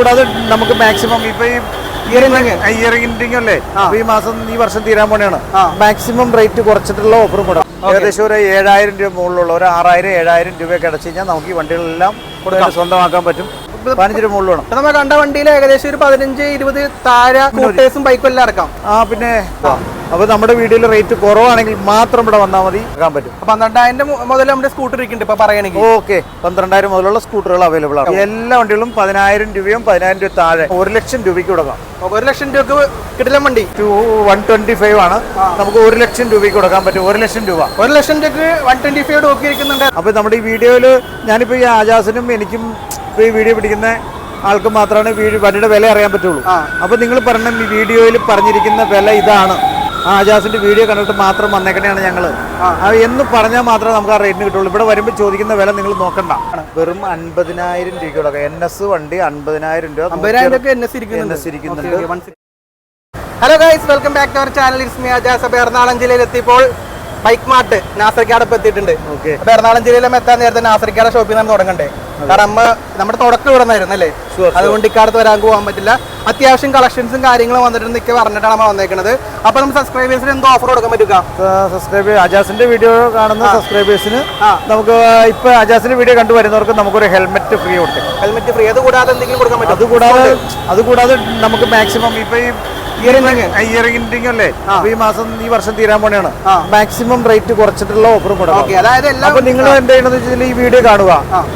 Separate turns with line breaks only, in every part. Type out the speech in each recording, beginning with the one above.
കൂടാതെ നമുക്ക് മാക്സിമം ഇപ്പൊ ഇയറിംഗ് അല്ലേ ഈ മാസം ഈ വർഷം തീരാൻ പോണെയാണ് മാക്സിമം റേറ്റ് കുറച്ചിട്ടുള്ള ഓഫറും കൂടെ ഏകദേശം ഒരു 7000 രൂപ മുകളിലുള്ള ഒരു 6000-7000 രൂപയൊക്കെ അടച്ചു കഴിഞ്ഞാൽ നമുക്ക് ഈ വണ്ടികളെല്ലാം സ്വന്തമാക്കാൻ പറ്റും. 15 രൂപ മുകളിൽ വേണം.
നമ്മൾ കണ്ട വണ്ടിയിൽ ഏകദേശം ഒരു 15-20 താഴെ സ്കൂട്ടേഴ്സും ബൈക്കും എല്ലാം ഇറക്കാം.
പിന്നെ അപ്പൊ നമ്മുടെ വീഡിയോയിൽ റേറ്റ് കുറവാണെങ്കിൽ മാത്രം ഇവിടെ വന്നാൽ മതി ആക്കാൻ പറ്റും.
12,000 മുതൽ നമ്മുടെ സ്കൂട്ടർ ഇരിക്കുന്നുണ്ട് ഇപ്പൊ പറയണെങ്കിൽ.
ഓക്കെ, 12,000 മുതലുള്ള സ്കൂട്ടറുകൾ അവൈലബിൾ ആണ്. എല്ലാ വണ്ടികളും 10,000 രൂപയും 10,000 രൂപ താഴെ 1 ലക്ഷം രൂപയ്ക്ക് കൊടുക്കാം.
1 ലക്ഷം രൂപ കിട്ടില്ല വണ്ടി
125 ആണ്. നമുക്ക് 1 ലക്ഷം രൂപയ്ക്ക് കൊടുക്കാൻ പറ്റും. 1 ലക്ഷം രൂപ
1 ലക്ഷം രൂപ 125 നോക്കിയിരിക്കുന്നുണ്ട്.
അപ്പൊ നമ്മുടെ ഈ വീഡിയോയില് ഞാനിപ്പോ ഈ ആജാസിനും എനിക്കും ഈ വീഡിയോ പിടിക്കുന്ന ആൾക്ക് മാത്രമാണ് വണ്ടിയുടെ വില അറിയാൻ പറ്റുള്ളൂ. അപ്പൊ നിങ്ങൾ പറഞ്ഞ ഈ വീഡിയോയിൽ പറഞ്ഞിരിക്കുന്ന വില ഇതാണ്. ആജാസിന്റെ വീഡിയോ കണ്ടിട്ട് മാത്രം വന്നേക്കണെയാണ് ഞങ്ങള്. എന്ന് പറഞ്ഞാൽ മാത്രമേ നമുക്ക് ആ റേറ്റിന് കിട്ടുള്ളൂ. ഇവിടെ വരുമ്പോൾ ചോദിക്കുന്ന വില നിങ്ങൾ നോക്കണ്ട. വെറും 50,000 രൂപയ്ക്ക് NS വണ്ടി 50,000 രൂപ.
Hello guys, welcome back to our channel. It's me Ajaz. അപ്പോൾ എറണാകുളം ജില്ലയിൽ എത്തിയപ്പോൾ ബൈക്ക് മാർട്ട് നാസർക്കാടൊപ്പം എത്തിയിട്ടുണ്ട്. അപ്പോൾ എറണാകുളം ജില്ലയിലും എത്താൻ നേരത്തെ നാസർക്കാട ഷോപ്പിൽ നിന്നാണ് തുടങ്ങണ്ടേ. കാരണം നമ്മുടെ തുടക്കം ഇവിടെ നിന്നായിരുന്നു അല്ലേ. അതുകൊണ്ട് ഇക്കാലത്ത് വരാൻ പോകാൻ പറ്റില്ല. അത്യാവശ്യം കളക്ഷൻസും കാര്യങ്ങളും വന്നിട്ടുണ്ട് ഒക്കെ പറഞ്ഞിട്ടാണ് നമ്മൾ വന്നേക്കുന്നത്. അപ്പൊ നമ്മൾ സബ്സ്ക്രൈബേഴ്സിന് എന്തോ ഓഫർ കൊടുക്കാൻ പറ്റുക?
അജാസിന്റെ വീഡിയോ കാണുന്ന സബ്സ്ക്രൈബേഴ്സിന് നമുക്ക് ഇപ്പൊ അജാസിന്റെ വീഡിയോ കണ്ടുവരുന്നവർക്ക് നമുക്കൊരു ഹെൽമെറ്റ് ഫ്രീ കൊടുക്കും.
Helmet free. അതുകൂടാതെ എന്തെങ്കിലും കൊടുക്കാൻ പറ്റും?
അതുകൂടാതെ നമുക്ക് മാക്സിമം ഇപ്പൊ ഈ ഇയറിംഗ് അല്ലേ ഈ മാസം ഈ വർഷം തീരാൻ പോണെയാണ് മാക്സിമം റേറ്റ് കുറച്ചിട്ടുള്ള ഓഫറും കൂടെ. അപ്പൊ നിങ്ങൾ എന്ത് ചെയ്യണമെന്ന് വെച്ചാൽ ഈ വീഡിയോ കാണുക,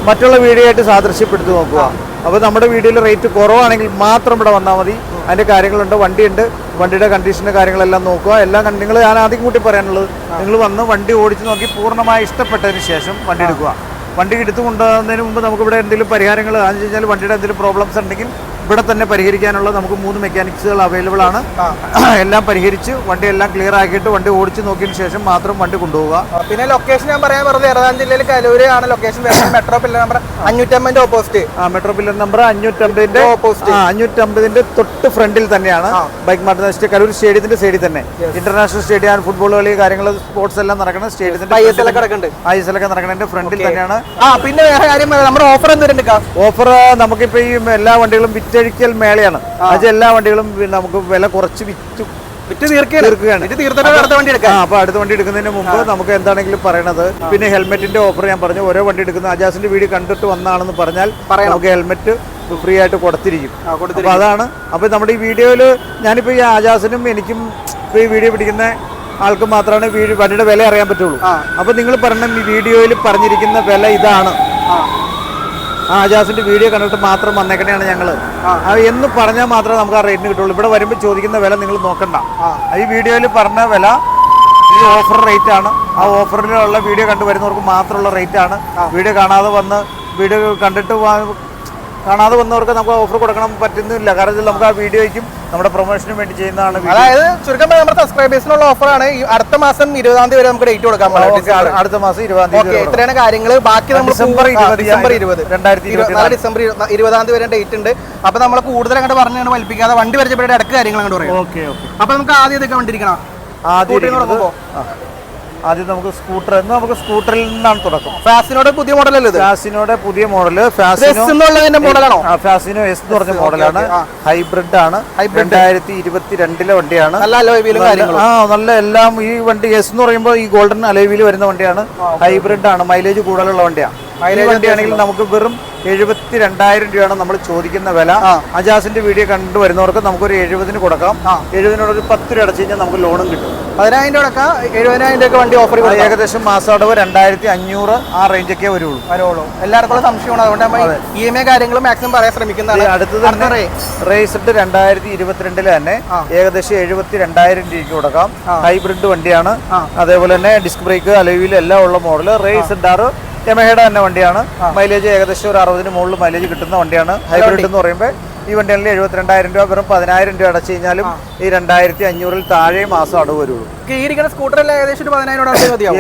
മറ്റുള്ള വീഡിയോ ആയിട്ട് സാദൃശ്യപ്പെടുത്തി നോക്കുക. അപ്പൊ നമ്മുടെ വീഡിയോയിൽ റേറ്റ് കുറവാണെങ്കിൽ മാത്രം ഇവിടെ വന്നാൽ മതി. അതിന്റെ കാര്യങ്ങളുണ്ട്, വണ്ടിയുണ്ട്, വണ്ടിയുടെ കണ്ടീഷന്റെ കാര്യങ്ങളെല്ലാം നോക്കുക. എല്ലാം നിങ്ങൾ ഞാൻ ആദ്യം കൂട്ടി പറയാനുള്ളത്, നിങ്ങൾ വന്ന് വണ്ടി ഓടിച്ച് നോക്കി പൂർണ്ണമായി ഇഷ്ടപ്പെട്ടതിന് ശേഷം വണ്ടി എടുക്കുക. വണ്ടി എടുത്തു കൊണ്ടുവന്നതിന് മുമ്പ് നമുക്ക് ഇവിടെ എന്തെങ്കിലും പരിഹാരങ്ങൾ എന്ന് വെച്ച് കഴിഞ്ഞാൽ വണ്ടിയുടെ എന്തെങ്കിലും പ്രോബ്ലംസ് ഉണ്ടെങ്കിൽ ഇവിടെ തന്നെ പരിഹരിക്കാനുള്ള നമുക്ക് 3 മെക്കാനിക്സുകൾ അവൈലബിൾ ആണ്. എല്ലാം പരിഹരിച്ച് വണ്ടി എല്ലാം ക്ലിയർ ആക്കിയിട്ട് വണ്ടി ഓടിച്ച് നോക്കിയതിന് ശേഷം മാത്രം വണ്ടി കൊണ്ടുപോകുക.
പിന്നെ ലൊക്കേഷൻ ഞാൻ പറയാൻ പറഞ്ഞത് എറണാകുളം ജില്ലയിൽ കലൂര് ആണ് location. Metro pillar number 550 opposite.
Metro pillar number 550 തൊട്ട് ഫ്രണ്ടിൽ തന്നെയാണ് ബൈക്ക് മാർട്ട്. കലൂർ സ്റ്റേഡിയത്തിന്റെ സൈഡിൽ തന്നെ ഇന്റർനാഷണൽ സ്റ്റേഡിയം, ഫുട്ബോൾ കളി, കാര്യങ്ങൾ, സ്പോർട്സ് എല്ലാം നടക്കുന്ന സ്റ്റേഡിയത്തിന്റെ ISL ഒക്കെ നടക്കുന്നതിന്റെ ഫ്രണ്ടിൽ തന്നെയാണ്.
പിന്നെ വേറെ കാര്യം, നമ്മുടെ ഓഫർ എന്തുണ്ട്?
ഓഫർ നമുക്കിപ്പോ ഈ എല്ലാ വണ്ടികളും വിറ്റഴിക്കൽ മേളയാണ്. അത് എല്ലാ വണ്ടികളും നമുക്ക് വില കുറച്ച് വിറ്റ് തീർക്കുകയാണ്. അപ്പൊ അടുത്ത വണ്ടി എടുക്കുന്നതിന് മുമ്പ് നമുക്ക് എന്താണെങ്കിലും പറയണത്. പിന്നെ ഹെൽമെറ്റിന്റെ ഓഫർ ഞാൻ പറഞ്ഞു. ഓരോ വണ്ടി എടുക്കുന്ന അജാസിന്റെ വീഡിയോ കണ്ടിട്ട് വന്നാണെന്ന് പറഞ്ഞാൽ നമുക്ക് ഹെൽമെറ്റ് ഫ്രീ ആയിട്ട് കൊടുത്തിരിക്കും. അപ്പൊ അതാണ്. അപ്പൊ നമ്മുടെ ഈ വീഡിയോയില് ഞാനിപ്പോ ഈ ആജാസിനും എനിക്കും ഈ വീഡിയോ പിടിക്കുന്ന ആൾക്ക് മാത്രമാണ് വണ്ടിയുടെ വില അറിയാൻ പറ്റുള്ളൂ. അപ്പൊ നിങ്ങൾ പറഞ്ഞ ഈ വീഡിയോയിൽ പറഞ്ഞിരിക്കുന്ന വില ഇതാണ്. ആജാസിന്റെ വീഡിയോ കണ്ടിട്ട് മാത്രം വന്നേക്കണെയാണ് ഞങ്ങള്. എന്ന് പറഞ്ഞാൽ മാത്രമേ നമുക്ക് ആ റേറ്റിന് കിട്ടുള്ളൂ. ഇവിടെ വരുമ്പോൾ ചോദിക്കുന്ന വില നിങ്ങൾ നോക്കണ്ട. ഈ വീഡിയോയിൽ പറഞ്ഞ വില ഈ ഓഫർ റേറ്റ് ആണ്. ആ ഓഫറിലുള്ള വീഡിയോ കണ്ടുവരുന്നവർക്ക് മാത്രമുള്ള റേറ്റ് ആണ്. വീഡിയോ കാണാതെ വന്നവർക്ക് നമുക്ക് ഓഫർ കൊടുക്കണം പറ്റുന്നില്ല. കാരണം നമുക്ക് ആ വീഡിയോയ്ക്കും നമ്മുടെ പ്രൊമോഷനും വേണ്ടി ചെയ്യുന്നതാണ്.
അതായത് ചുരുക്കം നമ്മുടെ സബ്സ്ക്രൈബേഴ്സിനുള്ള ഓഫറാണ്. അടുത്ത മാസം 20-ാം തീയതി വരെ നമുക്ക് ഡേറ്റ് കൊടുക്കാൻ പറ്റും.
അടുത്ത മാസം 20-ാം തീയതി.
ഇത്രയാണ് കാര്യങ്ങൾ. ബാക്കി നമ്മൾ
ഡിസംബർ
20-ാം തീയതി വരെ ഡേറ്റ് ഉണ്ട്. അപ്പൊ നമ്മൾ കൂടുതൽ അങ്ങോട്ട് പറഞ്ഞാണ് വലിപ്പിക്കാതെ വണ്ടി പരിചയപ്പെട്ട് ഇടക്ക് കാര്യങ്ങൾ അങ്ങോട്ട് പറയും. അപ്പൊ നമുക്ക് ആദ്യം ഇതൊക്കെ വണ്ടിരിക്കണം.
ആദ്യം നമുക്ക് സ്കൂട്ടറിൽ നിന്നാണ് തുടക്കം.
ഫാസിനോടെ പുതിയ മോഡലല്ലേ?
ഫാസിനോടെ പുതിയ മോഡല്
മോഡലാണോ?
ഫാസിനോ S എന്ന് പറഞ്ഞ മോഡലാണ്. ഹൈബ്രിഡ് ആണ്. 2022 വണ്ടിയാണ്. നല്ല എല്ലാം. ഈ വണ്ടി S എന്ന് പറയുമ്പോൾ ഈ ഗോൾഡൻ അലോയ് വീൽ വരുന്ന വണ്ടിയാണ്. ഹൈബ്രിഡ് ആണ്. മൈലേജ് കൂടുതലുള്ള വണ്ടിയാണ്. വണ്ടിയാണെങ്കിൽ നമുക്ക് വെറും 72,000 രൂപയാണ് നമ്മൾ ചോദിക്കുന്ന വില. അജാസിന്റെ വീഡിയോ കണ്ടുവരുന്നവർക്ക് നമുക്കൊരു 70-ന് കൊടുക്കാം. 70-നോട് ഒരു 10 രൂപ അടച്ചു കഴിഞ്ഞാൽ നമുക്ക് ലോണും കിട്ടും.
10,000 രൂപ 70,000 രൂപ വണ്ടി ഓഫർ.
ഏകദേശം മാസടവ് 2,500 ആ റേഞ്ചൊക്കെ വരുള്ളൂ.
എല്ലാവർക്കും സംശയമാണ്. അതുകൊണ്ട് നമ്മൾ EMI കാര്യങ്ങളും മാക്സിമം പറയാൻ ശ്രമിക്കുന്നതാണ്.
അടുത്തത് റേസിഡ് 2022 തന്നെ ഏകദേശം 72,000 രൂപയ്ക്ക് കൊടുക്കാം. ഹൈബ്രിഡ് വണ്ടിയാണ്. അതേപോലെ തന്നെ ഡിസ്ക് ബ്രേക്ക്, അലോയ് വീൽ എല്ലാം ഉള്ള മോഡൽ. റേസിഡ് യമഹയുടെ തന്നെ വണ്ടിയാണ്. മൈലേജ് ഏകദേശം ഒരു 60-ന് മുകളിൽ മൈലേജ് കിട്ടുന്ന വണ്ടിയാണ്. ഹൈബ്രിഡ് എന്ന് പറയുമ്പോൾ ഈ വണ്ടികളിൽ 72,000 രൂപ വെറും 10,000 രൂപ അടച്ചു കഴിഞ്ഞാലും ഈ 2,500-ൽ താഴെ മാസം അടവ് വരുള്ളൂ.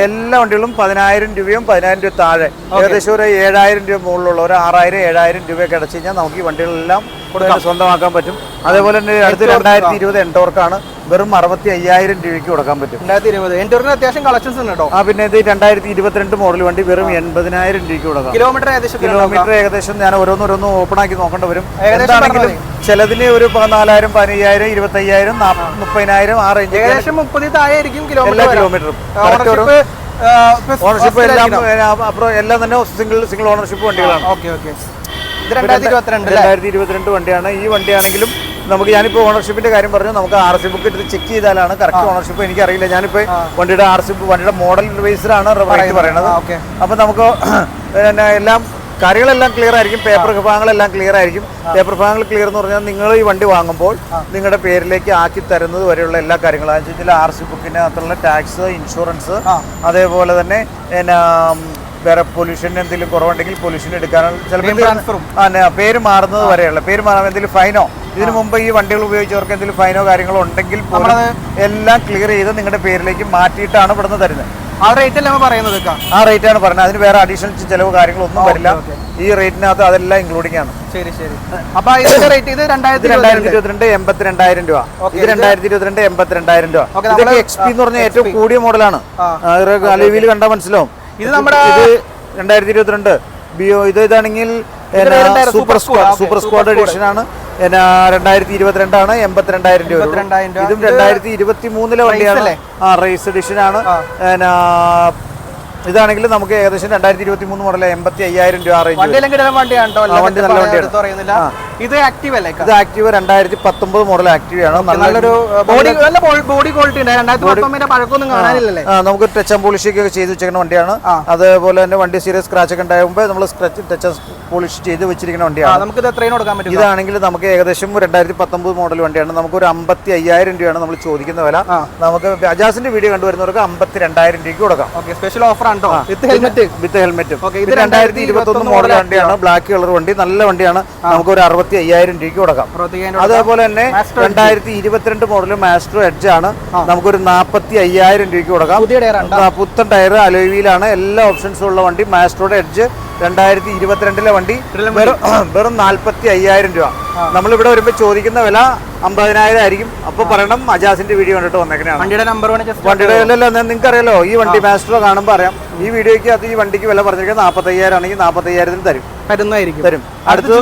എല്ലാ വണ്ടികളും 10,000 രൂപയും 10,000 രൂപ താഴെ ഏകദേശം ഒരു 7,000 രൂപ മുകളിലുള്ള ഒരു 6,000-7,000 രൂപയൊക്കെ അടച്ചു കഴിഞ്ഞാൽ നമുക്ക് ഈ വണ്ടികളെല്ലാം സ്വന്തമാക്കാൻ പറ്റും. അതേപോലെ തന്നെ അടുത്ത് 2020 എൻടോർക്കാണ്. വെറും 65,000 രൂപയ്ക്ക് കൊടുക്കാൻ പറ്റും.
2020 എൻ്റെ അത്യാവശ്യം കളക്ഷൻസ് ഉണ്ട് കേട്ടോ.
പിന്നെ ഇത് 2022 മോഡൽ വണ്ടി വെറും 80,000 രൂപയ്ക്ക് കൊടുക്കാം.
കിലോമീറ്റർ
ഏകദേശം ഞാൻ ഓരോന്നും ഓപ്പൺ ആക്കി നോക്കേണ്ടി വരും. എന്താണെങ്കിലും ചിലതിന് ഒരു 14,000, 15,000, 25,000, 30,000 ആ റേഞ്ച്
ഏകദേശം 30 താഴെ ആയിരിക്കും
കിലോമീറ്ററും. ഓണർഷിപ്പ് എല്ലാം തന്നെ സിംഗിൾ ഓണർഷിപ്പ് വണ്ടികളാണ്. 2022 വണ്ടിയാണ്. ഈ വണ്ടിയാണെങ്കിലും നമുക്ക് ഞാനിപ്പോൾ ഓണർഷിപ്പിന്റെ കാര്യം പറഞ്ഞു. നമുക്ക് RC ബുക്ക് എടുത്ത് ചെക്ക് ചെയ്താലാണ് കറക്റ്റ് ഓണർഷിപ്പ്. എനിക്കറിയില്ല. ഞാനിപ്പോൾ വണ്ടിയുടെ വണ്ടിയുടെ മോഡൽ ബേസിലാണ് റേറ്റ് പറയുന്നത്. അപ്പൊ നമുക്ക് എല്ലാം കാര്യങ്ങളെല്ലാം ക്ലിയർ ആയിരിക്കും. പേപ്പർ ഭാഗങ്ങളെല്ലാം ക്ലിയർ ആയിരിക്കും. പേപ്പർ ഭാഗങ്ങൾ ക്ലിയർ എന്ന് പറഞ്ഞാൽ നിങ്ങൾ ഈ വണ്ടി വാങ്ങുമ്പോൾ നിങ്ങളുടെ പേരിലേക്ക് ആക്കി തരുന്നത് വരെയുള്ള എല്ലാ കാര്യങ്ങളും അതിൽ RC ബുക്കിനകത്തുള്ള ടാക്സ്, ഇൻഷുറൻസ്, അതേപോലെ തന്നെ വേറെ പൊല്യൂഷൻ എന്തെങ്കിലും കുറവുണ്ടെങ്കിൽ പൊല്യൂഷൻ എടുക്കാനുള്ള ചിലപ്പോൾ പേര് മാറുന്നത് വരെയുള്ള പേര് മാറാൻ എന്തെങ്കിലും ഫൈനോ ഇതിനു മുമ്പ് ഈ വണ്ടികൾ ഉപയോഗിച്ചവർക്ക് എന്തെങ്കിലും ഫൈനോ കാര്യങ്ങളോ ഉണ്ടെങ്കിൽ എല്ലാം ക്ലിയർ ചെയ്ത് നിങ്ങളുടെ പേരിലേക്ക് മാറ്റിയിട്ടാണ് ഇവിടുന്ന് തരുന്നത്.
ആ റേറ്റല്ലാണ് പറയുന്നത്.
ആ റേറ്റ് ആണ് പറയുന്നത്. അതിന് വേറെ അഡീഷണൽ ചിലവ് കാര്യങ്ങളൊന്നും വരില്ല. ഈ റേറ്റിനകത്ത് അതെല്ലാം ഇൻക്ലൂഡിംഗ് ആണ്.
ശരി ശരി. അപ്പൊ ഇതിന്റെ റേറ്റ് ഇത്
2022 82,000 രൂപ. ഇത് 2022 82,000 രൂപ. ഇതൊക്കെ XP എന്ന് പറഞ്ഞ ഏറ്റവും കൂടിയ മോഡലാണ്. അലവിയിൽ കണ്ടാൽ മനസ്സിലാവും.
ഇത് നമ്മുടെ
2022 ഇതാണെങ്കിൽ സൂപ്പർ സ്ക്വാഡ് എഡിഷൻ ആണ്. 2022 ആണ്. 82,000 രൂപ. ഇതും 2023 വണ്ടിയാണ്. റേസ് എഡിഷൻ ആണ്. ഇതാണെങ്കിൽ നമുക്ക് ഏകദേശം 2023 മോഡൽ 85,000 രൂപ റേഞ്ച്.
വണ്ടി നല്ല വണ്ടിയാണ്. ഇത് ആക്റ്റീവ് അല്ലേ?
ഇത് ആക്റ്റീവ് 2019 മോഡൽ ആക്റ്റീവ് ആണ്.
നല്ലൊരു ബോഡി ക്വാളിറ്റി ഉണ്ട്. 2019 പഴക്കമൊന്നും കാണാനില്ലല്ലേ?
നമുക്ക് ടച്ച് ആൻഡ് പോളിഷ് ഒക്കെ ചെയ്ത് വെച്ചിരിക്കുന്ന വണ്ടിയാണ്. അതേപോലെ തന്നെ വണ്ടി സീരിയസ് സ്ക്രാച്ച് ഒക്കെ ഉണ്ടാകുമ്പോൾ നമ്മൾ ടച്ച് പോളിഷ് ചെയ്ത് വെച്ചിരിക്കുന്ന വണ്ടിയാണ്.
നമുക്ക് ഇത് എത്രയും കൊടുക്കാൻ പറ്റും?
ഇതാണെങ്കിൽ നമുക്ക് ഏകദേശം 2019 മോഡൽ വണ്ടിയാണ്. നമുക്ക് ഒരു 55,000 രൂപയാണ് നമ്മൾ ചോദിക്കുന്ന വില. നമുക്ക് ബജാജിന്റെ വീഡിയോ കണ്ടുവരുന്നവർക്ക് 52,000 രൂപയ്ക്ക് കൊടുക്കാം.
സ്പെഷ്യൽ ഓഫർ ആണ് വിത്ത്
ഹെൽമെറ്റും. ഇത് 2021 മോഡൽ വണ്ടിയാണ്. ബ്ലാക്ക് കളർ വണ്ടി, നല്ല വണ്ടിയാണ്. നമുക്ക് ഒരു 65,000 രൂപയ്ക്ക് കൊടുക്കാം. അതേപോലെ തന്നെ 2022 മോഡൽ മാസ്ട്രോ എഡ്ജ് ആണ്. നമുക്കൊരു 45,000 രൂപയ്ക്ക് കൊടുക്കാം. പുത്തൻ ടയർ, അലോയിലാണ്, എല്ലാ ഓപ്ഷൻസും ഉള്ള വണ്ടി. മാസ്ട്രോയുടെ എഡ്ജ് 2022 വണ്ടി വെറും 45,000 രൂപ. നമ്മളിവിടെ വരുമ്പോൾ ചോദിക്കുന്ന വില 50,000 ആയിരിക്കും. അപ്പൊ പറയണം അജാസിന്റെ വീഡിയോ കണ്ടിട്ട് വന്നേക്കണേ.
വണ്ടിയുടെ
നിങ്ങൾക്ക് അറിയാലോ, ഈ വണ്ടി മാസ്ട്രോ കാണുമ്പോൾ അറിയാം. ഈ വീഡിയോക്ക് അത് ഈ വണ്ടിക്ക് വില പറഞ്ഞിരിക്കുന്നത് 45,000 ആണെങ്കിൽ 45,000 തരും. അടുത്ത്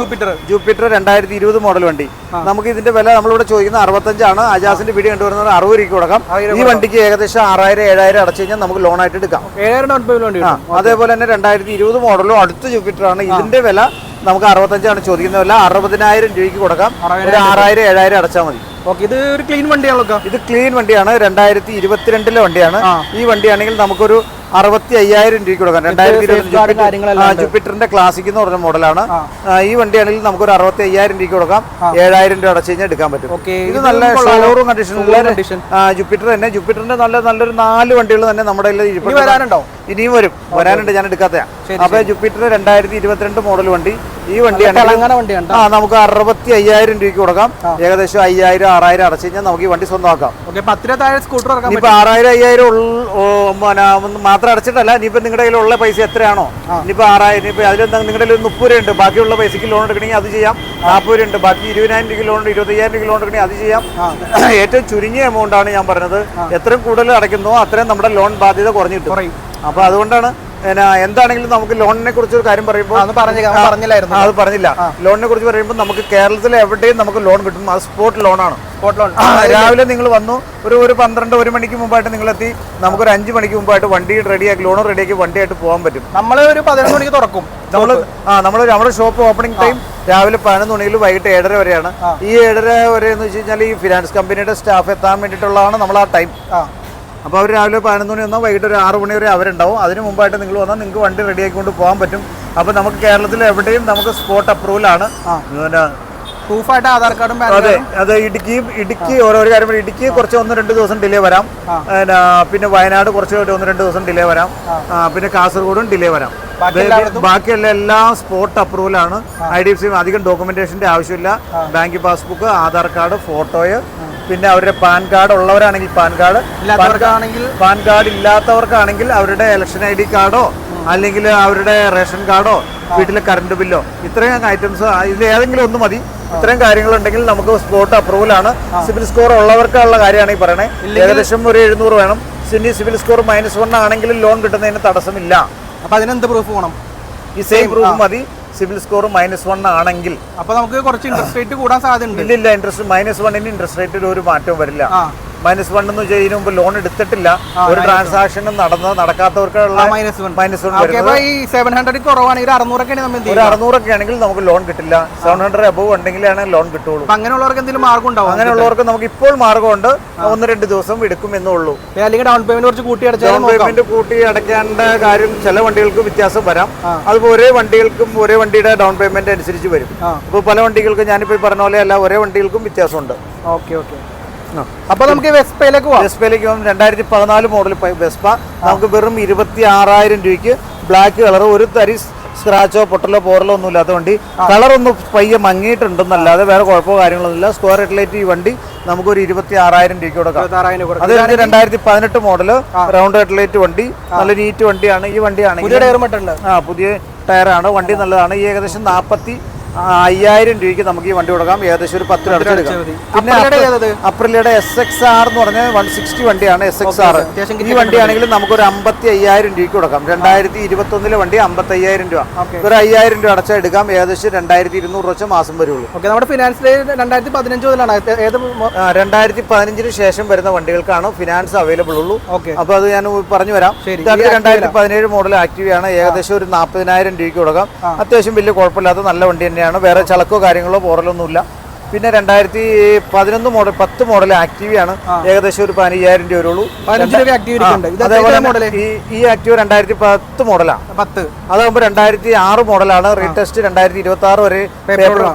ജൂപ്പിറ്റർ 2020 മോഡൽ വണ്ടി. നമുക്ക് ഇതിന്റെ വില നമ്മളിവിടെ ചോദിക്കുന്നത് 65 ആണ്. അജാസിന്റെ വീഡിയോ കണ്ടുവരുന്നത് 60 രൂപയ്ക്ക് കൊടുക്കാം. ഈ വണ്ടിക്ക് ഏകദേശം 6,000-7,000 അടച്ചു കഴിഞ്ഞാൽ നമുക്ക് ലോൺ ആയിട്ട് എടുക്കാം. അതേപോലെ തന്നെ 2020 മോഡലും അടുത്ത ജൂപ്പിറ്റർ ആണ്. ഇതിന്റെ വില നമുക്ക് 65 ആണ് ചോദിക്കുന്ന വില. 60,000 രൂപയ്ക്ക് കൊടുക്കാം. ഒരു 6,000-7,000 അടച്ചാൽ മതി.
ഇത് ഒരു ക്ലീൻ വണ്ടിയാണല്ലോ.
ഇത് ക്ലീൻ വണ്ടിയാണ്. 2022 വണ്ടിയാണ്. ഈ വണ്ടിയാണെങ്കിൽ നമുക്കൊരു 65,000 രൂപയ്ക്ക് കൊടുക്കാം. 2020 ജൂപ്പിറ്ററിന്റെ ക്ലാസിക് എന്ന് പറഞ്ഞ മോഡലാണ്. ഈ വണ്ടിയാണെങ്കിൽ നമുക്കൊരു 65,000 രൂപയ്ക്ക് കൊടുക്കാം. 7,000 രൂപ അടച്ചു കഴിഞ്ഞാൽ എടുക്കാൻ പറ്റും. ഇത് നല്ല ഷോറൂം കണ്ടീഷൻ ജൂപ്പിറ്റർ തന്നെ. ജൂപ്പിറ്ററിന്റെ നല്ലൊരു 4 വണ്ടികൾ തന്നെ നമ്മുടെ ഇനിയും വരാനുണ്ട്. ഞാൻ എടുക്കാത്തയാ. അപ്പൊ ജൂപ്പിറ്റർ 2022 മോഡൽ വണ്ടി. ഈ വണ്ടിയാണ് നമുക്ക് 65,000 രൂപയ്ക്ക് കൊടുക്കാം. ഏകദേശം 5,000-6,000 അടച്ചു കഴിഞ്ഞാൽ നമുക്ക് ഈ വണ്ടി സ്വന്തമാക്കാം. ഇപ്പൊ 6,000-5,000 മാത്രം അടച്ചിട്ടല്ല. ഇനിയിപ്പോ നിങ്ങളുടെ കയ്യിലുള്ള പൈസ എത്രയാണോ, ഇനിയിപ്പോ 6,000, ഇനിയിപ്പോ അതിൽ നിങ്ങളുടെ കയ്യിൽ 30 രൂപ ഉണ്ട്. ബാക്കിയുള്ള പൈസക്ക് ലോൺ എടുക്കണമെങ്കിൽ അത് ചെയ്യാം. 40 രൂപ ഉണ്ട്. ബാക്കി 20,000 രൂപ ലോൺ, 25,000 രൂപ ലോൺ എടുക്കണമെങ്കിൽ അത് ചെയ്യാം. ഏറ്റവും ചുരുങ്ങിയ എമൗണ്ട് ആണ് ഞാൻ പറഞ്ഞത്. എത്രയും കൂടുതൽ അടയ്ക്കുന്നോ അത്രയും നമ്മുടെ ലോൺ ബാധ്യത കുറഞ്ഞു കിട്ടും. അപ്പൊ അതുകൊണ്ടാണ് എന്താണെങ്കിലും നമുക്ക് ലോണിനെ കുറിച്ച് ഒരു കാര്യം പറയുമ്പോൾ അത് പറഞ്ഞില്ല. ലോണിനെ കുറിച്ച് പറയുമ്പോൾ നമുക്ക് കേരളത്തിൽ എവിടെയും നമുക്ക് ലോൺ കിട്ടും. അത് സ്പോട്ട് ലോണാണ്. രാവിലെ നിങ്ങൾ വന്നു ഒരു 12-1 മണിക്ക് മുമ്പായിട്ട് നിങ്ങൾ എത്തി. നമുക്കൊരു 5 മണിക്ക് മുമ്പായിട്ട് വണ്ടി റെഡിയാക്കി, ലോൺ റെഡിയാക്കി വണ്ടിയായിട്ട് പോകാൻ പറ്റും.
നമ്മൾ ഒരു 11 മണിക്ക് തുറക്കും.
നമ്മുടെ ഷോപ്പ് ഓപ്പണിംഗ് ടൈം രാവിലെ 11 മണിയിൽ വൈകിട്ട് 7:30 വരെയാണ്. ഈ 7:30 വരെ എന്ന് വെച്ച് കഴിഞ്ഞാൽ ഈ ഫിനാൻസ് കമ്പനിയുടെ സ്റ്റാഫ് എത്താൻ വേണ്ടിയിട്ടുള്ളതാണ് നമ്മൾ ആ ടൈം. അപ്പോൾ അവർ രാവിലെ 11 മണി വന്നാൽ വൈകിട്ട് ഒരു 6 മണി വരെ അവരുണ്ടാവും. അതിന് മുമ്പായിട്ട് നിങ്ങൾ വന്നാൽ നിങ്ങൾക്ക് വണ്ടി റെഡിയാക്കിക്കൊണ്ട് പോകാൻ പറ്റും. അപ്പോൾ നമുക്ക് കേരളത്തിൽ എവിടെയും നമുക്ക് സ്പോട്ട് അപ്രൂവലാണ്.
പ്രൂഫായിട്ട് ആധാർ കാർഡും.
അതെ, ഇടുക്കി ഓരോ കാര്യം. ഇടുക്കി കുറച്ച് 1-2 ദിവസം ഡിലേ വരാം. പിന്നെ വയനാട് കുറച്ച് 1-2 ദിവസം ഡിലേ വരാം. പിന്നെ കാസർഗോഡും ഡിലേ വരാം. ബാക്കിയുള്ള എല്ലാം സ്പോട്ട് അപ്രൂവലാണ്. IDFC അധികം ഡോക്യുമെന്റേഷന്റെ ആവശ്യമില്ല. ബാങ്ക് പാസ്ബുക്ക്, ആധാർ കാർഡ്, ഫോട്ടോയ്, പിന്നെ അവരുടെ പാൻ കാർഡ് ഉള്ളവരാണെങ്കിൽ പാൻ കാർഡ് ഇല്ലാത്തവർക്കാണെങ്കിൽ അവരുടെ ഇലക്ഷൻ ID കാർഡോ അല്ലെങ്കിൽ അവരുടെ റേഷൻ കാർഡോ വീട്ടിലെ കറണ്ട് ബില്ലോ ഇത്രയും ഐറ്റംസ് ഇതിൽ ഏതെങ്കിലും ഒന്ന് മതി. ഇത്രയും കാര്യങ്ങളുണ്ടെങ്കിൽ നമുക്ക് സ്പോട്ട് അപ്രൂവൽ ആണ്. സിവിൽ സ്കോർ ഉള്ളവർക്കുള്ള കാര്യമാണ് ഈ പറയണേ. ഏകദേശം ഒരു 700 വേണം. സിവിൽ സ്കോർ -1 ആണെങ്കിലും ലോൺ കിട്ടുന്നതിന് തടസ്സമില്ല.
അപ്പൊ അതിനെന്ത് പ്രൂഫ് വേണം?
ഈ സെയിം പ്രൂഫ് മതി. സിവിൽ സ്കോർ -1 ആണെങ്കിൽ.
അപ്പൊ നമുക്ക് കുറച്ച് ഇൻട്രസ്റ്റ് റേറ്റ് കൂടാൻ സാധ്യതയുണ്ട്.
ഇല്ല, ഇൻട്രസ്റ്റ് -1 ഇൻട്രസ്റ്റ് റേറ്റിൽ ഒരു മാറ്റവും വരില്ല. -1 എന്ന് ചെയ്യുന്നതിന് മുമ്പ് ലോൺ എടുത്തിട്ടില്ല, ഒരു ട്രാൻസാക്ഷനും നടക്കാത്തവർക്കുള്ള
-1. ഈ 700 കുറവാണെങ്കിൽ 600
ഒക്കെ ആണെങ്കിൽ നമുക്ക് ലോൺ കിട്ടില്ല. 700 അബവ് ഉണ്ടെങ്കിലാണ് ലോൺ കിട്ടുള്ളൂ.
അങ്ങനെയുള്ളവർക്ക് എന്തെങ്കിലും മാർഗം ഉണ്ടാവും?
അങ്ങനെയുള്ളവർക്ക് നമുക്ക് ഇപ്പോൾ മാർഗമുണ്ട്. 1-2 ദിവസം എടുക്കും എന്നുള്ളൂ.
അല്ലെങ്കിൽ ഡൗൺ പേയ്മെന്റ് കുറച്ച് കൂട്ടി
ഡൗൺ പേയ്മെന്റ് കൂട്ടി അടയ്ക്കേണ്ട കാര്യം ചില വണ്ടികൾക്ക് വ്യത്യാസം വരാം. അതുപോലെ ഒരേ വണ്ടികൾക്കും ഒരേ വണ്ടിയുടെ ഡൗൺ പേയ്മെന്റ് അനുസരിച്ച് വരും. ഇപ്പോൾ പല വണ്ടികൾക്കും ഞാനിപ്പോൾ പറഞ്ഞ പോലെ അല്ല, ഒരേ വണ്ടികൾക്കും വ്യത്യാസമുണ്ട്.
അപ്പൊ നമുക്ക് വെസ്പയിലേക്ക് പോകാം.
2014 മോഡൽ വെസ്പ നമുക്ക് വെറും 26,000 രൂപയ്ക്ക് ബ്ലാക്ക് കളർ, ഒരു തരി സ്ക്രാച്ചോ പൊട്ടലോ പോറലോ ഒന്നും ഇല്ലാത്ത വണ്ടി. കളറൊന്ന് പയ്യെ മങ്ങിയിട്ടുണ്ടെന്നല്ലാതെ വേറെ കുഴപ്പമോ കാര്യങ്ങളൊന്നുമില്ല. സ്ക്വയർ ഹെഡ്ലൈറ്റ് ഈ വണ്ടി നമുക്കൊരു 26,000 രൂപയ്ക്ക് കൊടുക്കാം. അത് 2018 മോഡല് റൗണ്ട് ഹെഡ്ലൈറ്റ് വണ്ടി, നല്ല നീറ്റ് വണ്ടിയാണ്. ഈ വണ്ടിയാണെങ്കിൽ പുതിയ ടയറാണ്. വണ്ടി നല്ലതാണ്. ഈ ഏകദേശം 45,000 രൂപയ്ക്ക് നമുക്ക് ഈ വണ്ടി കൊടുക്കാം. ഏകദേശം ഒരു 10 അടച്ചെടുക്കാം. പിന്നെ അപ്രിലയുടെ SXR എന്ന് പറഞ്ഞ 160 വണ്ടിയാണ്. SXR ഈ വണ്ടിയാണെങ്കിൽ നമുക്കൊരു 55,000 രൂപയ്ക്ക് കൊടുക്കാം. 2021 വണ്ടി 55,000 രൂപ. ഒരു 5,000 രൂപ അടച്ചാൽ എടുക്കാം. ഏകദേശം 2,200 വെച്ച് മാസം വരുള്ളൂ.
നമ്മുടെ ഫിനാൻസിൽ 2015 മുതലാണ്.
2015 ശേഷം വരുന്ന വണ്ടികൾക്കാണ് ഫിനാൻസ് അവൈലബിൾ ഉള്ളൂ. അപ്പൊ അത് ഞാൻ പറഞ്ഞു വരാം. 2017 മോഡൽ ആക്റ്റീവയാണ്. ഏകദേശം ഒരു 40,000 രൂപയ്ക്ക് കൊടുക്കാം. അത്യാവശ്യം വലിയ കുഴപ്പമില്ലാത്ത നല്ല വണ്ടി തന്നെയാണ്. വേറെ ചളക്കോ കാര്യങ്ങളോ പോറലൊന്നുമില്ല. പിന്നെ 2011 മോഡൽ 10 മോഡൽ ആക്റ്റീവയാണ്. ഏകദേശം ഒരു 15,000 രൂപ വരുള്ളൂ. അതേപോലെ ഈ ആക്റ്റീവ് 2010 മോഡലാണ്. അതാകുമ്പോൾ 2006 മോഡലാണ്. റീടെസ്റ്റ് 2026 വരെ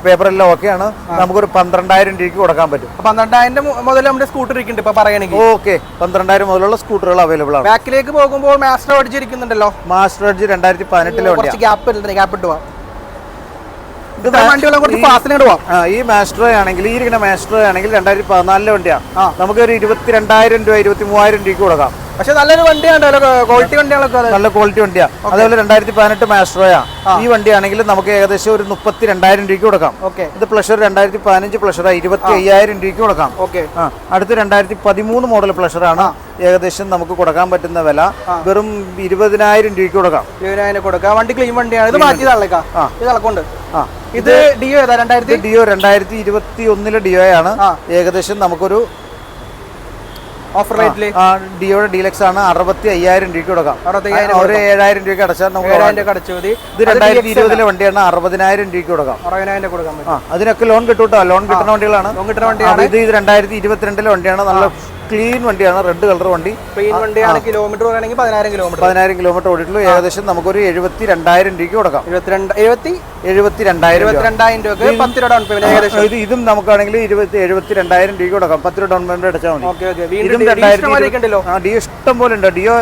പേപ്പറെല്ലാം ഓക്കെയാണ്. നമുക്കൊരു 12,000 രൂപയ്ക്ക് കൊടുക്കാൻ പറ്റും.
12,000 മുതൽ നമ്മുടെ സ്കൂട്ടർ ഇരിക്കുന്നുണ്ട് ഇപ്പൊ പറയുകയാണെങ്കിൽ.
ഓക്കെ, 12,000 മുതലുള്ള സ്കൂട്ടറുകൾ അവൈലബിൾ ആണ്.
ബാക്കിലേക്ക് പോകുമ്പോൾ മാസ്റ്റർ എഡ്ജ് ഇരിക്കുന്നുണ്ടല്ലോ.
മാസ്റ്റർ എഡ്ജ് 2018
വണ്ടിയാണ്.
ഈ മാസ്ട്രോ ആണെങ്കിൽ ഈ ഇരിക്കുന്ന മാസ്ട്രോ ആണെങ്കിൽ 2014 വണ്ടിയാണ്. നമുക്കൊരു 22,000 രൂപ 23,000 രൂപയ്ക്ക് കൊടുക്കാം.
പക്ഷെ നല്ലൊരു വണ്ടിയാണ്, ക്വാളിറ്റി വണ്ടികളൊക്കെ
നല്ല ക്വാളിറ്റി വണ്ടിയാണ്. അതേപോലെ 2018 മാസ്ട്രോയാ ഈ വണ്ടിയാണെങ്കിൽ നമുക്ക് ഏകദേശം ഒരു 32,000 രൂപയ്ക്ക് കൊടുക്കാം. ഇത് പ്ലഷർ 2015 പ്ലഷറാ 25,000 രൂപയ്ക്ക് കൊടുക്കാം. അടുത്ത് 2013 മോഡൽ പ്ലഷറാണ്. ഏകദേശം നമുക്ക് കൊടുക്കാൻ പറ്റുന്ന വില വെറും 20,000 രൂപയ്ക്ക് കൊടുക്കാം.
20,000 കൊടുക്കാം. വണ്ടി ക്ലീൻ വണ്ടിയാണ്. ഇത് മാറ്റിയതാണേക്കാ. ഇത് ഡിയോ
2021 ഡിയോ ആണ്. ഏകദേശം നമുക്കൊരു
ഓഫർ റേറ്റില്
ഡിയോയുടെ ഡീലക്സ് ആണ്. 65,000 രൂപയ്ക്ക് കൊടുക്കാം. ഒരു 7,000 രൂപയ്ക്ക് അടച്ചാൽ നമുക്ക്
7,000 അടച്ചു മതി.
ഇത് 2020 വണ്ടിയാണ്. 60,000 രൂപയ്ക്ക് കൊടുക്കാം.
60,000 കൊടുക്കാൻ പറ്റും.
അതിനൊക്കെ ലോൺ കിട്ടൂട്ടോ. ലോൺ കിട്ടുന്ന വണ്ടികളാണ്. ഇത് 2022 വണ്ടിയാണ്. നല്ല ക്ലീൻ വണ്ടിയാണ്. റെഡ് കളർ വണ്ടി.
ക്ലീൻ വണ്ടിയാണ്. കിലോമീറ്റർ പറയുകയാണെങ്കിൽ 10,000
കിലോമീറ്റർ ഓടിയിട്ടുള്ളൂ. ഏകദേശം നമുക്കൊരു 72,000 രൂപയ്ക്ക് കൊടുക്കാം.
72,000 രൂപ 10 രൂപ ഡൗൺ പേയ്മെന്റ്.
ഇതും നമുക്കാണെങ്കിൽ 72,000 രൂപയ്ക്ക് കൊടുക്കാം. 10 രൂപ ഡൗൺ പേയ്മെന്റ് അടച്ചാൽ മതി. ഡിയോ ഇഷ്ടം പോലെ ഉണ്ട്. ഡിയോ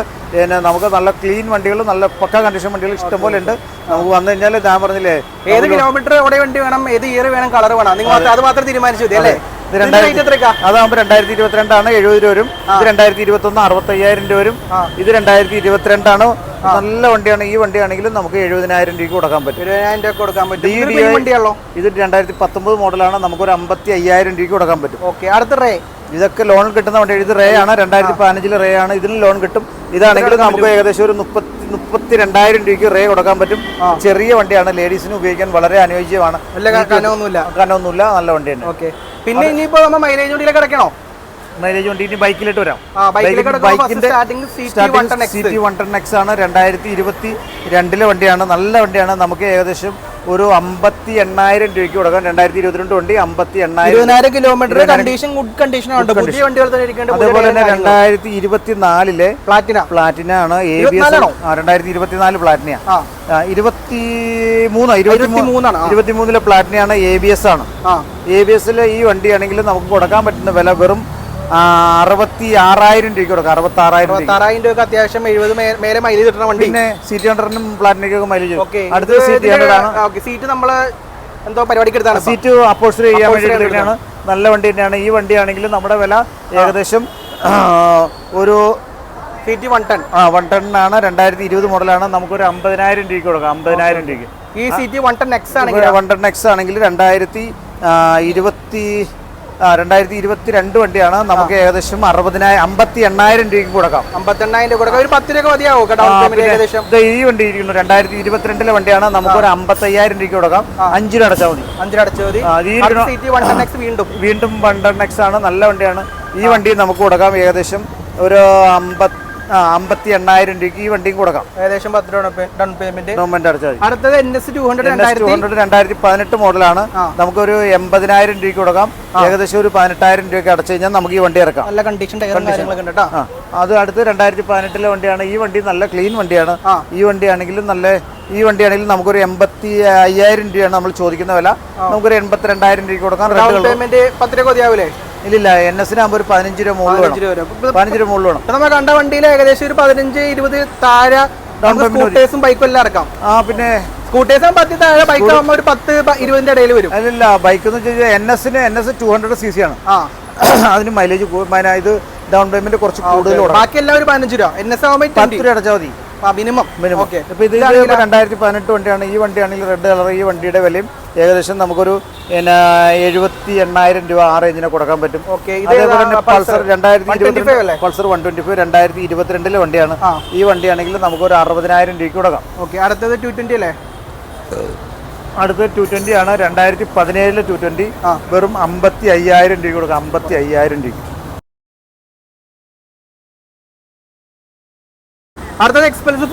നമുക്ക് നല്ല ക്ലീൻ വണ്ടികൾ, നല്ല പക്ക കണ്ടീഷൻ വണ്ടികൾ ഇഷ്ടം പോലെ ഉണ്ട്. നമുക്ക് വന്നു കഴിഞ്ഞാൽ ഞാൻ പറഞ്ഞില്ലേ
ഏത് കിലോമീറ്റർ ഓടിയ വണ്ടി വേണം, ഏത് ഇയർ വേണം, കളർ വേണം, നിങ്ങൾ അത് മാത്രം തീരുമാനിച്ചു മതി അല്ലേ?
അതാകുമ്പോൾ 2022 ആണ് 70 രൂപ വരും. ഇത് 2021 65,000 രൂപ വരും. ഇത് 2022 ആണ്. നല്ല വണ്ടിയാണ്. ഈ വണ്ടിയാണെങ്കിലും നമുക്ക് 70,000 രൂപയ്ക്ക് കൊടുക്കാൻ പറ്റും.
70,000 രൂപ കൊടുക്കാൻ പറ്റും.
ഇത് 2019 മോഡലാണ്. നമുക്കൊരു 55,000 രൂപയ്ക്ക് കൊടുക്കാൻ പറ്റും.
ഓക്കെ, അടുത്ത റേ.
ഇതൊക്കെ ലോൺ കിട്ടുന്ന വണ്ടി. ഇത് റേ ആണ്. 2015 റേ ആണ്. ഇതിന് ലോൺ കിട്ടും. ഇതാണെങ്കിൽ നമുക്ക് ഏകദേശം ഒരു 32,000 രൂപയ്ക്ക് റേ കൊടുക്കാൻ പറ്റും. ചെറിയ വണ്ടിയാണ്. ലേഡീസിന് ഉപയോഗിക്കാൻ വളരെ അനുയോജ്യമാണ്. കനമൊന്നുമില്ല. നല്ല വണ്ടിയാണ്.
ഓക്കെ, പിന്നെ ഇനിയിപ്പോ നമ്മൾ മൈലേജ് വണ്ടിയിലേക്ക് കിടക്കണോ?
മൈലേജ് വണ്ടി ഇനി ബൈക്കിലോട്ട് വരാം.
ബൈക്കിന്റെ
CT 110X ആണ്. 2022 വണ്ടിയാണ്. നല്ല വണ്ടിയാണ്. നമുക്ക് ഏകദേശം ഒരു 58,000 രൂപയ്ക്ക് കൊടുക്കാം. 2022 വണ്ടി 58,000
കിലോമീറ്റർ. കണ്ടീഷൻ ഗുഡ് കണ്ടീഷൻ ആണ്. പുതിയ വണ്ടികൾ തന്നെ ഇരിക്കുന്നുണ്ട്.
അതേപോലെ തന്നെ 2024 പ്ലാറ്റിന ആണ്. ABS 2024 പ്ലാറ്റിന 23 പ്ലാറ്റിനയാണ്. ABS ആണ്. ABS ഈ വണ്ടിയാണെങ്കിൽ നമുക്ക് കൊടുക്കാൻ പറ്റുന്ന വില വെറും 66,000 രൂപയ്ക്ക് കൊടുക്കാം. 66,000
രൂപ അത്യാവശ്യം 70 മേലെ മൈലേജ് കിട്ടുന്ന വണ്ടി.
പിന്നെ CT 100 പ്ലാറ്റിനൊക്കെ മൈലേജ്. അടുത്ത CT 100 ആണ്.
സീറ്റ് നമ്മള് എന്തോ പരിപാടിക്ക് എടുത്താണ്.
സീറ്റ് അപ്പോസ്റ്ററി ചെയ്യാൻ വേണ്ടിയിട്ടാണ്. നല്ല വണ്ടി തന്നെയാണ്. ഈ വണ്ടിയാണെങ്കിൽ നമ്മുടെ വില ഏകദേശം ഒരു
CT 110.
110 ആണ്, 2020 മോഡലാണ്. നമുക്കൊരു 50,000 രൂപയ്ക്ക് കൊടുക്കാം. 50,000 രൂപയ്ക്ക്.
ഈ CT 110X ആണെങ്കിൽ
110X ആണെങ്കിൽ 2022 വണ്ടിയാണ്. നമുക്ക് ഏകദേശം 58,000 രൂപയ്ക്ക് കൊടുക്കാം.
58,000 രൂപ കൊടുക്കാം. ഒരു 10 രൂപ മതിയാവും ഏകദേശം.
ഈ വണ്ടി ഇരിക്കുന്നു 2022 വണ്ടിയാണ്. നമുക്കൊരു 55,000 രൂപയ്ക്ക് കൊടുക്കാം. 5 അടച്ചാൽ മതി.
5 അടച്ചാൽ മതി. CT 110X വീണ്ടും
110X ആണ്, നല്ല വണ്ടിയാണ്. ഈ വണ്ടി നമുക്ക് കൊടുക്കാം ഏകദേശം ഒരു 58,000 രൂപയ്ക്ക് ഈ വണ്ടിയും കൊടുക്കാം.
ഏകദേശം 10 ഡൗൺ പേയ്മെന്റ്
അടച്ചാൽ മതി.
അടുത്തത് NS 200
2018 മോഡലാണ്. നമുക്കൊരു 80,000 രൂപയ്ക്ക് കൊടുക്കാം. ഏകദേശം ഒരു 18,000 രൂപയ്ക്ക് അടച്ചു കഴിഞ്ഞാൽ നമുക്ക് ഈ വണ്ടി ഇറക്കാം.
നല്ല കണ്ടീഷൻ
അത് അടുത്ത് 2018 വണ്ടിയാണ്. ഈ വണ്ടി നല്ല ക്ലീൻ വണ്ടിയാണ്. ഈ വണ്ടിയാണെങ്കിലും നമുക്കൊരു 85,000 രൂപയാണ് നമ്മൾ ചോദിക്കുന്ന വില. നമുക്കൊരു 82,000 രൂപയ്ക്ക് കൊടുക്കാം.
പേയ്മെന്റ് 10 രൂപ മതിയാവൂലേ?
ഇല്ല, NS ആകുമ്പോൾ ഒരു 15 രൂപ മുകളിൽ വേണം. 15 രൂപ മുകളിൽ വേണം.
നമ്മൾ കണ്ട വണ്ടിയിൽ ഏകദേശം ഒരു 15-20 താഴെ സ്കൂട്ടേഴ്സും ബൈക്കും എല്ലാം ഇറക്കാം.
പിന്നെ
സ്കൂട്ടേഴ്സ് 10 താഴെ, ബൈക്ക് ആകുമ്പോൾ ഒരു 10-20 ഇടയിൽ വരും.
അല്ല, ബൈക്ക് എന്ന് വെച്ച് കഴിഞ്ഞാൽ NS 200 cc ആണ്. അതിന് മൈലേജ് ഇത് ഡൗൺ പേയ്മെന്റ് കുറച്ച് കൂടുതൽ.
ബാക്കി എല്ലാം ഒരു 15 രൂപ. NS ആകുമ്പോൾ
10 രൂപ അടച്ചാൽ മതി
മിനിമം.
ഇപ്പൊ ഇത് 2018 വണ്ടിയാണ്. ഈ വണ്ടിയാണെങ്കിൽ റെഡ് കളർ. ഈ വണ്ടിയുടെ വിലയും ഏകദേശം നമുക്കൊരു 78,000 രൂപ ആ റേഞ്ചിനെ കൊടുക്കാൻ പറ്റും. അതേപോലെ തന്നെ പൾസർ 2025 പൾസർ 125 2022 വണ്ടിയാണ്. ഈ വണ്ടിയാണെങ്കിൽ നമുക്കൊരു 60,000 രൂപയ്ക്ക് കൊടുക്കാം.
അടുത്തത് 220 അല്ലേ?
അടുത്ത 220 ആണ്. 2017 220 വെറും 55,000 രൂപ കൊടുക്കാം. 55,000 രൂപ.
അടുത്തത് എക്സ്പൾസ്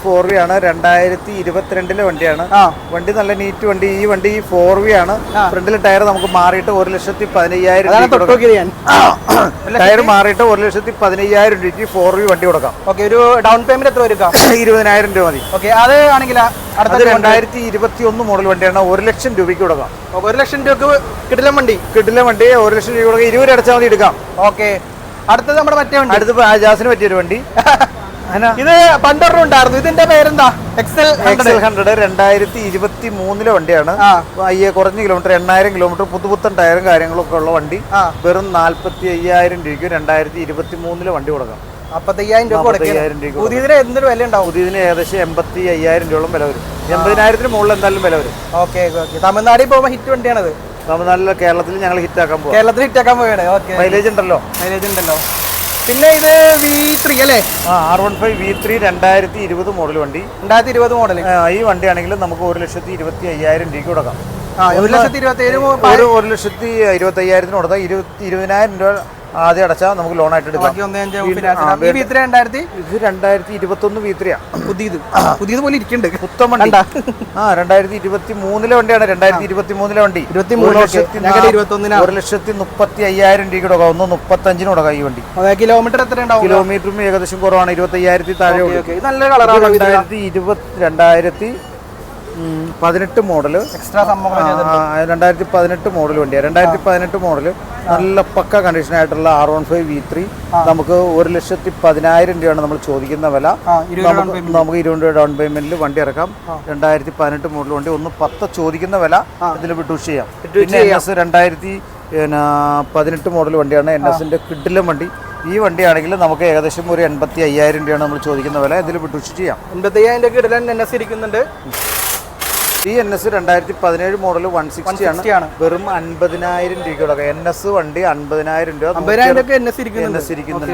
4V ആണ്. 2022 വണ്ടിയാണ്. വണ്ടി നല്ല നീറ്റ് വണ്ടി. ഈ വണ്ടി 4V ആണ്. ഫ്രണ്ടിലെ ടയർ നമുക്ക് മാറിയിട്ട് 1,15,000 ടയർ മാറിയിട്ട് 1,15,000 രൂപയ്ക്ക് 4V വണ്ടി കൊടുക്കാം.
ഒരു ഡൗൺ പേയ്മെന്റ് എത്ര വരും?
20,000 രൂപ മതി.
അത് ആണെങ്കിൽ
2021 മോഡൽ വണ്ടിയാണ്. 1,00,000 രൂപയ്ക്ക് കൊടുക്കാം.
1,00,000 രൂപ കിടിലൻ വണ്ടി. 1,00,000
രൂപ കൊടുക്കാം. 20 അടച്ചാൽ മതി, എടുക്കാം.
അടുത്തത് നമ്മുടെ മറ്റേ വണ്ടി.
അടുത്ത് ആജാസിന് പറ്റിയൊരു വണ്ടി.
ഇത് പണ്ടൊരു ഉണ്ടായിരുന്നു. ഇതിന്റെ പേരെന്താ? XL 100
2023 വണ്ടിയാണ്. കുറഞ്ഞ കിലോമീറ്റർ, 8,000 കിലോമീറ്റർ, പുതുപുത്തൻ ടയറും കാര്യങ്ങളൊക്കെ ഉള്ള വണ്ടി. വെറും 45,000 രൂപയ്ക്ക് 2023 വണ്ടി കൊടുക്കാം.
45,000 രൂപ. പുതിയതിന് എന്തൊരു വില ഉണ്ടാവും?
പുതിയതിന് ഏകദേശം 85,000 രൂപയോളം വില വരും. 80,000 മുകളിൽ എന്തായാലും വില വരും.
തമിഴ്നാട്ടിൽ പോകുമ്പോൾ ഹിറ്റ് വണ്ടിയാണത്.
തമിഴ്നാട്ടിലെ കേരളത്തിൽ ഞങ്ങൾ ഹിറ്റാക്കാൻ പോകും.
പോവുകയാണ്.
മൈലേജ് ഉണ്ടല്ലോ.
പിന്നെ ഇത് V3 അല്ലേ?
R15 V3 2020 മോഡൽ വണ്ടി.
2020 മോഡൽ.
ഈ വണ്ടിയാണെങ്കിൽ നമുക്ക് 1,25,000 രൂപയ്ക്ക് കൊടുക്കാം.
1,27,000
1,25,000 കൊടുത്താൽ 20,000 രൂപ ആദ്യം അടച്ചാൽ നമുക്ക് ലോൺ ആയിട്ട് എടുക്കാം. 2021 V3
പുതിയത് പോലെ ഇരിക്കുന്നുണ്ട്.
പുത്തൻ വണ്ടി. 2023 വണ്ടിയാണ്. 2023 വണ്ടി. 1,35,000 രൂപയ്ക്ക് കൊടുക്കാം. 1,35,000 കൊടുക്കാം ഈ വണ്ടി.
കിലോമീറ്റർ എത്ര ഉണ്ടാവും?
കിലോമീറ്ററും ഏകദേശം കുറവാണ്. 25,000 താഴെ.
നല്ല കളറാണ്.
2018 മോഡൽ.
എക്സ്ട്രാ
2018 മോഡൽ വണ്ടിയാണ്. 2018 മോഡൽ നല്ല പക്ക കണ്ടീഷൻ ആയിട്ടുള്ള R15 V3 നമുക്ക് 1,10,000 രൂപയാണ് നമ്മൾ ചോദിക്കുന്ന വില. നമുക്ക് 20 രൂപ ഡൗൺ പേയ്മെന്റിൽ വണ്ടി ഇറക്കാം. 2018 മോഡൽ വണ്ടി 1,10 ചോദിക്കുന്ന വില ഇതിൽ വിട്ടൂസ് ചെയ്യാം. പിന്നെ NS 2018 മോഡൽ വണ്ടിയാണ്. NSന്റെ കിഡിലും വണ്ടി. ഈ വണ്ടിയാണെങ്കിൽ നമുക്ക് ഏകദേശം ഒരു 85,000 രൂപയാണ് നമ്മൾ ചോദിക്കുന്ന വില. ഇതിൽ വിട്ടൂസ് ചെയ്യാം.
85,000 കിഡിലൻ NS ഇരിക്കുന്നുണ്ട്.
ഈ NS 2017 മോഡൽ 160 ആണ്. വെറും 50,000 രൂപയ്ക്ക് കൊടുക്കാം. NS വണ്ടി 50,000 രൂപ NS ഇരിക്കുന്നുണ്ട്.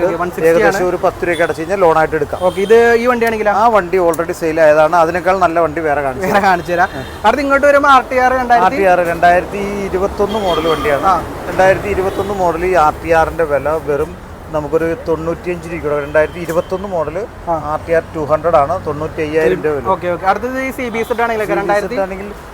ഏകദേശം ഒരു 10 രൂപയ്ക്ക് അടച്ചു കഴിഞ്ഞാൽ ലോൺ ആയിട്ട് എടുക്കാം.
ഇത് ഈ വണ്ടിയാണെങ്കിൽ
ആ വണ്ടി ഓൾറെഡി സെയിൽ ആയതാണ്. അതിനേക്കാൾ നല്ല വണ്ടി വേറെ കാണിച്ചു തരാം.
അടുത്ത് ഇങ്ങോട്ട് വരുമ്പോൾ RTR
2021 മോഡൽ വണ്ടിയാണ്. 2021 മോഡൽ ഈ RTRന്റെ വില വെറും നമുക്കൊരു 95 രൂപ. 2021 മോഡൽ RTR 200 ആണ്. 95,000 രൂപ വില.
അടുത്തത് CBZ ആണെങ്കിൽ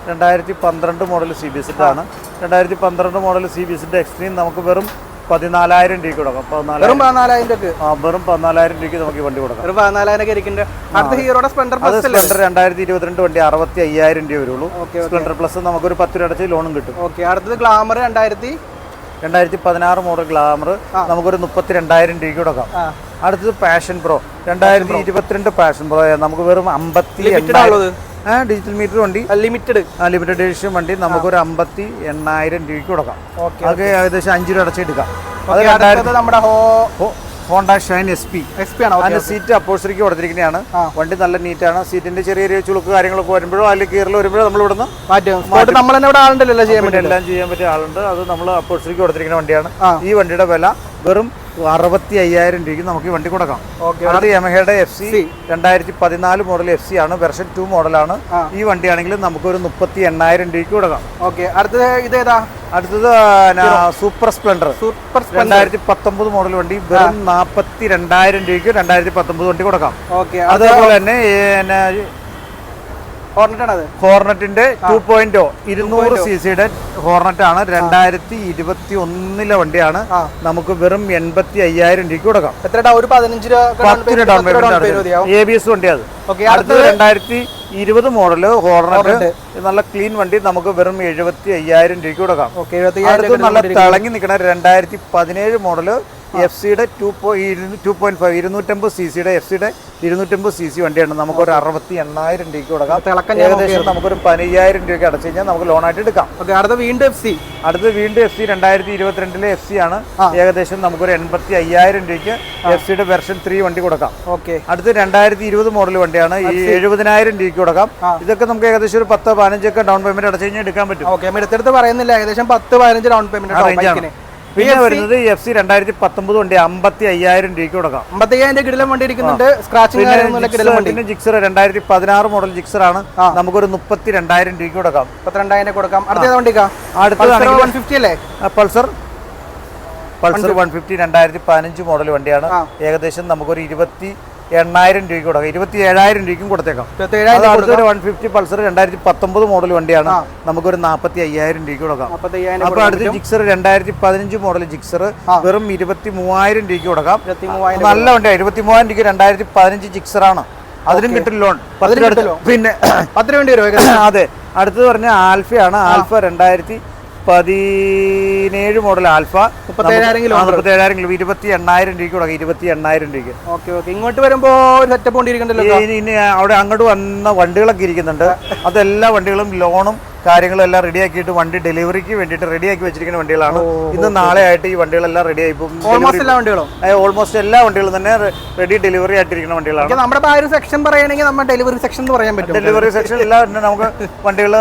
2012 മോഡൽ CBZ ആണ്. 2012 മോഡൽ CBZ എക്സ്ട്രീം നമുക്ക് വെറും 14,000 രൂപയ്ക്ക് കൊടുക്കാം.
14,000 രൂപ.
വെറും 14,000 രൂപയ്ക്ക് നമുക്ക് ഈ വണ്ടി കൊടുക്കാം.
14,000 അടുത്ത ഹീറോയുടെ സ്പ്ലെൻഡർ
2022 വണ്ടി 65,000 രൂപ വരുള്ളൂ. സ്പ്ലെൻഡർ പ്ലസ് നമുക്കൊരു 10 രൂപ അടച്ച് ലോണും കിട്ടും.
അടുത്തത് ഗ്ലാമർ
2016 മോഡൽ ഗ്ലാമർ നമുക്കൊരു 32,000 രൂപയ്ക്ക് കൊടുക്കാം. അടുത്തത് പാഷൻ പ്രോ 2022 പാഷൻ പ്രോ നമുക്ക് വെറും 58,000 ഡിജിറ്റൽ മീറ്റർ വണ്ടി. ലിമിറ്റഡ് എഡിഷൻ വണ്ടി നമുക്കൊരു 58,000 രൂപയ്ക്ക് കൊടുക്കാം. അത് ഏകദേശം 5 രൂപ അടച്ചെടുക്കാം. അത് ഹോണ്ട ഷൈൻ SP ആണ്. അതിന്റെ സീറ്റ് അപ്പോഴ്സറിക്ക് കൊടുത്തിരിക്കുന്നതാണ്. വണ്ടി നല്ല നീറ്റാണ്. സീറ്റിന്റെ ചെറിയ ചുളുക്ക് കാര്യങ്ങളൊക്കെ വരുമ്പോഴോ അല്ലെങ്കിൽ കീറൽ വരുമ്പോഴോ നമ്മൾ ഇവിടുന്ന് എല്ലാം ചെയ്യാൻ പറ്റിയ ആളുണ്ട്. അത് നമ്മൾ അപ്പോഴ്സറിക്ക് കൊടുത്തിരിക്കുന്ന വണ്ടിയാണ്. ഈ വണ്ടിയുടെ വില വെറും 65,000 രൂപയ്ക്ക് നമുക്ക് ഈ വണ്ടി കൊടുക്കാം. അത് യമഹയുടെ FC 2014 മോഡൽ FC ആണ്. വെർഷൻ 2 മോഡലാണ്. ഈ വണ്ടിയാണെങ്കിൽ നമുക്കൊരു 38,000 രൂപയ്ക്ക് കൊടുക്കാം. അടുത്തത് സൂപ്പർ സ്പ്ലെൻഡർ 2019 മോഡൽ വണ്ടി വെറും 42,000 രൂപയ്ക്ക് 2019 വണ്ടി കൊടുക്കാം. അതേപോലെ തന്നെ ഹോർണറ്റിന്റെ 2.0 200 cc ഹോർണറ്റ് ആണ്. 2021 വണ്ടിയാണ്. നമുക്ക് വെറും 85,000 രൂപയ്ക്ക് കൊടുക്കാം. 10 ഡൗൺ പേയ്മെന്റ്. ABS വണ്ടിയാണ്. അടുത്തത് 2020 മോഡല് ഹോർണറ്റ് നല്ല ക്ലീൻ വണ്ടി നമുക്ക് വെറും 75,000 രൂപയ്ക്ക് കൊടുക്കാം. അടുത്ത് നല്ല തിളങ്ങി നിൽക്കുന്ന 2017 മോഡല് FC-യുടെ 2.5 250 cc-യുടെ FC-യുടെ 250 cc വണ്ടിയാണ്. നമുക്കൊരു 68,000 രൂപയ്ക്ക് കൊടുക്കാം. ഏകദേശം നമുക്കൊരു 15,000 രൂപയ്ക്ക് അടച്ചു കഴിഞ്ഞാൽ നമുക്ക് ലോണായിട്ട് എടുക്കാം. അടുത്ത വീണ്ടും FC 2022 FC ആണ്. ഏകദേശം നമുക്കൊരു 85,000 രൂപയ്ക്ക് FC-യുടെ വെർഷൻ 3 വണ്ടി കൊടുക്കാം. അടുത്ത് 2020 മോഡൽ വണ്ടിയാണ്. ഈ 70,000 രൂപയ്ക്ക് കൊടുക്കാം. ഇതൊക്കെ നമുക്ക് ഏകദേശം ഒരു 10-15 ഒക്കെ ഡൗൺ പേയ്മെന്റ് അടച്ചു കഴിഞ്ഞാൽ എടുക്കാൻ പറ്റും.
പറയുന്നില്ല, ഏകദേശം 10-15 ഡൗൺ പേയ്മെന്റ്.
പിന്നെ വരുന്നത് FC 2019 വണ്ടി 55,000 രൂപയ്ക്ക് കൊടുക്കാം.
55,000 കിടിലം വണ്ടി ഇരിക്കുന്നുണ്ട്.
പിന്നെ ജിക്സർ 2016 മോഡൽ ജിക്സർ ആണ്. നമുക്കൊരു 32,000 രൂപയ്ക്ക് കൊടുക്കാം.
32,000 കൊടുക്കാം. അടുത്തത്
പൾസർ 150 2015 മോഡൽ വണ്ടിയാണ്. ഏകദേശം നമുക്കൊരു 28,000 രൂപയ്ക്ക് കൊടുക്കാം. 27,000 രൂപയ്ക്കും കൊടുത്തേക്കാം. അടുത്തൊരു 150 പൾസർ 2019 മോഡൽ വണ്ടിയാണ്. നമുക്കൊരു 45,000 രൂപയ്ക്ക് കൊടുക്കാം. അപ്പൊ അടുത്ത ജിക്സർ 2015 മോഡൽ ജിക്സർ വെറും 23,000 രൂപയ്ക്ക് കൊടുക്കാം. നല്ല വണ്ടിയാണ്. 23,000 രൂപയ്ക്ക് 2015 ജിക്സർ ആണ്. അതിനും കിട്ടും ലോൺ. പിന്നെ 10 വേണ്ടി വരും. അതെ. അടുത്തത് പറഞ്ഞ ആൽഫയാണ്. ആൽഫ 2017 മോഡൽ ആൽഫ 37,000 കിലോ 28,000 രൂപയ്ക്ക് കൊടുക്കാം. 28,000 രൂപയ്ക്ക്.
ഇങ്ങോട്ട് വരുമ്പോ സെറ്റപ്പ് കൊണ്ടിരിക്കണ്ടല്ലോ.
ഇനി അവിടെ അങ്ങോട്ട് വന്ന വണ്ടികളൊക്കെ ഇരിക്കുന്നുണ്ട്. അതെല്ലാ വണ്ടികളും ലോണും കാര്യങ്ങളും എല്ലാം റെഡിയാക്കിയിട്ട് വണ്ടി ഡെലിവറിക്ക് വേണ്ടിയിട്ട് റെഡിയാക്കി വെച്ചിരിക്കുന്ന വണ്ടികളാണ്. ഇന്ന് നാളെ ആയിട്ട് ഈ വണ്ടികളെല്ലാം റെഡി ആയി പോകും. ഓൾമോസ്റ്റ് എല്ലാ വണ്ടികളും തന്നെ റെഡി ഡെലിവറി ആയിട്ടിരിക്കുന്ന വണ്ടികളാണ്.
നമ്മുടെ സെക്ഷൻ പറയുകയാണെങ്കിൽ നമ്മൾ ഡെലിവറി സെക്ഷൻ എന്ന് പറയാൻ പറ്റും.
ഡെലിവറി സെക്ഷൻ എല്ലാം നമുക്ക് വണ്ടികൾ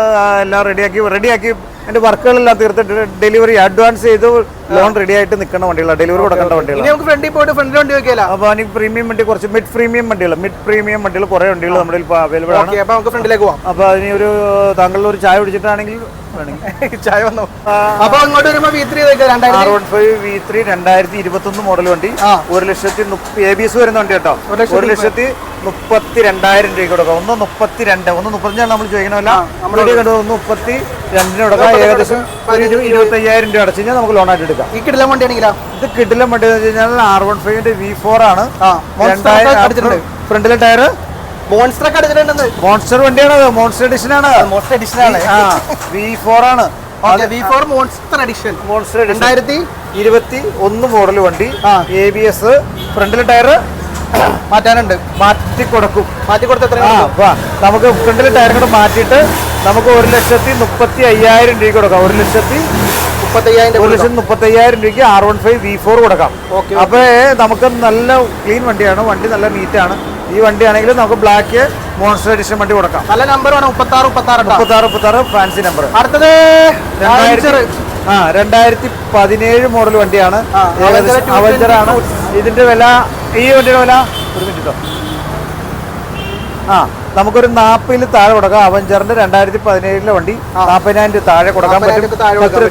എല്ലാം റെഡിയാക്കി അതിന്റെ വർക്കുകളെല്ലാം തീർത്തിട്ട് ഡെലിവറി അഡ്വാൻസ് ചെയ്ത് ലോൺ റെഡി ആയിട്ട് നിൽക്കുന്ന വണ്ടികളാണ്. ഡെലിവറി കൊടുക്കേണ്ട വണ്ടികളാണ്. അപ്പൊ എനിക്ക് പ്രീമിയം വണ്ടി കുറച്ച് മിഡ് പ്രീമിയം വണ്ടികൾ കുറെ വണ്ടികൾ നമ്മുടെ അവൈലബിൾ ആണ്. അപ്പൊ അതിന് ഒരു താങ്കളുടെ ഒരു ചായ കുടിച്ചിട്ടാണെങ്കിൽ
ചായ വന്നു. അപ്പൊ അങ്ങോട്ട് വരുമ്പോ
V3 2021 മോഡൽ വണ്ടി 1,00,000 ABS വരുന്ന വണ്ടി കേട്ടോ. 1,32,000 രൂപയ്ക്ക് കൊടുക്കാം. 1,32,000 നമ്മൾ ചോദിക്കണമല്ല. 1,32,000 കൊടുക്കാം. ഏകദേശം 25,000 രൂപ അടച്ചു കഴിഞ്ഞാൽ നമുക്ക് ലോണായിട്ട് എടുക്കാം.
ഈ കിടിലം വണ്ടി ആണെങ്കിലോ?
ഇത് കിടിലം വണ്ടി എന്ന് വെച്ച് കഴിഞ്ഞാൽ R15 V4 ആണ്. ഫ്രണ്ടിലെ ടയർ മോൺസ്റ്റർ വണ്ടിയാണ്. മോൺസ്റ്റർ എഡിഷൻ ആണ്. V4 ആണ്.
മോൺസ്റ്റർ എഡിഷൻ
2021 മോഡൽ വണ്ടി. ABS ഫ്രണ്ടിലെ ടയർ
മാറ്റാനുണ്ട്.
മാറ്റി കൊടുക്കും.
നമുക്ക്
ഫ്രണ്ടിലെ ടയർ കൂടെ മാറ്റിയിട്ട് നമുക്ക് 1,35,000 രൂപയ്ക്ക് കൊടുക്കാം. 1,35,000 രൂപയ്ക്ക് R15 V4 കൊടുക്കാം. അപ്പൊ നമുക്ക് നല്ല ക്ലീൻ വണ്ടിയാണ്. വണ്ടി നല്ല നീറ്റാണ്. ഈ വണ്ടിയാണെങ്കിൽ നമുക്ക് ബ്ലാക്ക് മോൺസ്റ്റർ എഡിഷൻ വണ്ടി കൊടുക്കാം.
നല്ല നമ്പർ വേണം.
36 ഫാൻസി നമ്പർ.
അടുത്തത്
2017 മോഡൽ വണ്ടിയാണ്. അവഞ്ചറാണ്. ഇതിന്റെ വില ഈ വണ്ടിയുടെ വില ഒരു മിനിറ്റ് നമുക്കൊരു 40 താഴെ കൊടുക്കാം. അവഞ്ചറിന്റെ 2017 വണ്ടി 40,000 രൂപ താഴെ കൊടുക്കാൻ പറ്റും.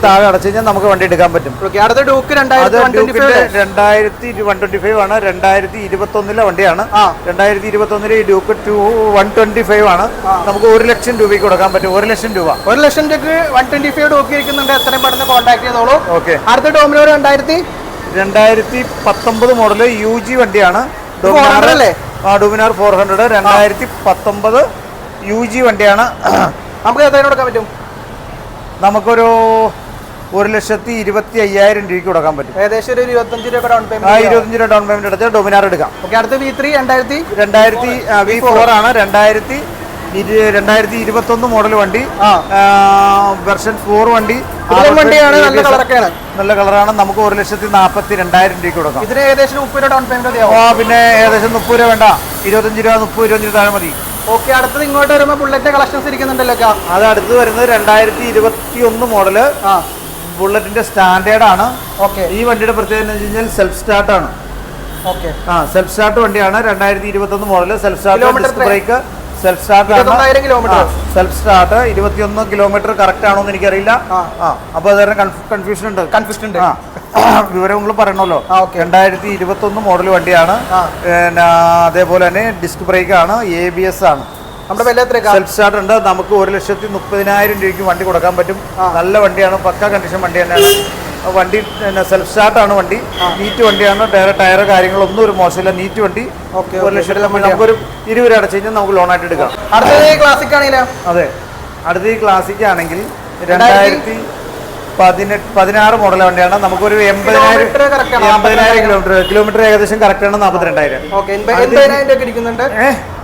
താഴെ അടച്ചു കഴിഞ്ഞാൽ നമുക്ക് വണ്ടി എടുക്കാൻ പറ്റും. 125 ആണ്. 2021 വണ്ടിയാണ്. 2021 ഈ ഡ്യൂക്ക് 125 ആണ്. നമുക്ക് 1,00,000 രൂപയ്ക്ക് കൊടുക്കാൻ പറ്റും. 1,00,000 രൂപ.
1,00,000 രൂപയ്ക്ക് 125 ഡ്യൂക്ക് ഇരിക്കുന്നുണ്ട്. എത്രയും പെട്ടെന്ന് കോൺടാക്ട് ചെയ്തോളൂ.
ഓക്കെ.
അടുത്ത ഡോമിനോർ
2019 മോഡല് UG വണ്ടിയാണ്. ഡൊമിനാർ 400 2019 UG വണ്ടിയാണ്.
നമുക്ക് എത്ര കൊടുക്കാൻ പറ്റും?
നമുക്കൊരു 1,25,000 രൂപയ്ക്ക് കൊടുക്കാൻ പറ്റും.
ഏകദേശം ഒരു 25 രൂപ ഡൗൺ പേയ്മെന്റ്.
25 രൂപ ഡൗൺ പേയ്മെന്റ് എടുത്ത് ഡൊമിനാർ എടുക്കാം.
അടുത്ത V3
V4 ആണ്. 2021 മോഡൽ വണ്ടി. വെർഷൻ 4 വണ്ടി.
വണ്ടിയാണ്, നല്ല കളറൊക്കെയാണ്.
നല്ല കളറാണ്. നമുക്ക് 1,42,000 രൂപയ്ക്ക് കൊടുക്കാം.
ഇതിന് ഏകദേശം 30 രൂപ ഡൗൺ പേയ്മെന്റ്
പിന്നെ ഏകദേശം 30 രൂപ വേണ്ട, 25 രൂപ 30 രൂപ താഴെ മതി.
ഓക്കെ, അടുത്തത് ഇങ്ങോട്ട് വരുമ്പോൾ ബുള്ളറ്റ് കളക്ഷൻസ് ഇരിക്കുന്നുണ്ടല്ലോ.
അത് അടുത്ത് വരുന്നത് 2021 മോഡല് ബുള്ളറ്റിന്റെ സ്റ്റാൻഡേർഡ് ആണ്.
ഓക്കെ,
ഈ വണ്ടിയുടെ പ്രത്യേകത എന്ന് വെച്ച് കഴിഞ്ഞാൽ സെൽഫ് സ്റ്റാർട്ട് ആണ്.
ഓക്കെ,
സെൽഫ് സ്റ്റാർട്ട് വണ്ടിയാണ്. 2021 model self start, brake self start ആണ്. സെൽഫ് സ്റ്റാർട്ട് 21 കിലോമീറ്റർ കറക്റ്റ് ആണോ എന്ന് എനിക്കറിയില്ല. അപ്പൊ അത് കൺഫ്യൂഷൻ ഉണ്ട്. വിവരങ്ങൾ പറയണല്ലോ. 2021 മോഡൽ വണ്ടിയാണ്. പിന്നെ അതേപോലെ തന്നെ ഡിസ്ക് ബ്രേക്ക് ആണ്, ABS ആണ്. സെൽഫ് സ്റ്റാർട്ട് ഉണ്ട്. നമുക്ക് 1,30,000 രൂപയ്ക്ക് വണ്ടി കൊടുക്കാൻ പറ്റും. നല്ല വണ്ടിയാണ്, പക്ക കണ്ടീഷൻ വണ്ടി തന്നെയാണ്. വണ്ടി സെൽഫ് സ്റ്റാർട്ട് ആണ്. വണ്ടി നീറ്റ് വണ്ടിയാണ്. ടയർ കാര്യങ്ങളൊന്നും ഒരു മോശമില്ല, നീറ്റ് വണ്ടി. 1,00,000 നമുക്കൊരു 20 രൂപ അടച്ചു കഴിഞ്ഞാൽ നമുക്ക് ലോണായിട്ട് എടുക്കാം. അതെ, അടുത്ത ഈ ക്ലാസിക് ആണെങ്കിൽ 2016 മോഡൽ വണ്ടിയാണ്. നമുക്കൊരു 80,000 കിലോമീറ്റർ ഏകദേശം കറക്റ്റ് ആണ്. 42,000.